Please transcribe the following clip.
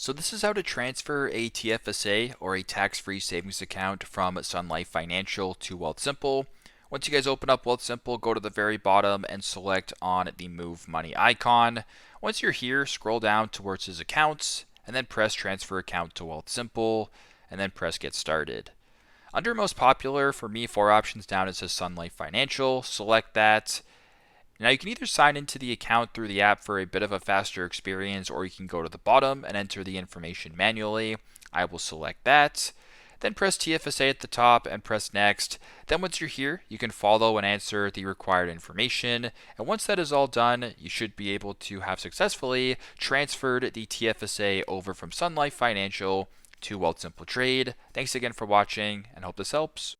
So this is how to transfer a TFSA or a tax-free savings account from Sun Life Financial to Wealthsimple. Once you guys open up Wealthsimple, go to the very bottom and select on the Move Money icon. Once you're here, scroll down towards his accounts and then press Transfer Account to Wealthsimple and then press Get Started. Under Most Popular, for me, 4 options down, it says Sun Life Financial. Select that. Now you can either sign into the account through the app for a bit of a faster experience, or you can go to the bottom and enter the information manually. I will select that. Then press TFSA at the top and press Next. Then once you're here, you can follow and answer the required information. And once that is all done, you should be able to have successfully transferred the TFSA over from Sun Life Financial to Wealthsimple Trade. Thanks again for watching and hope this helps.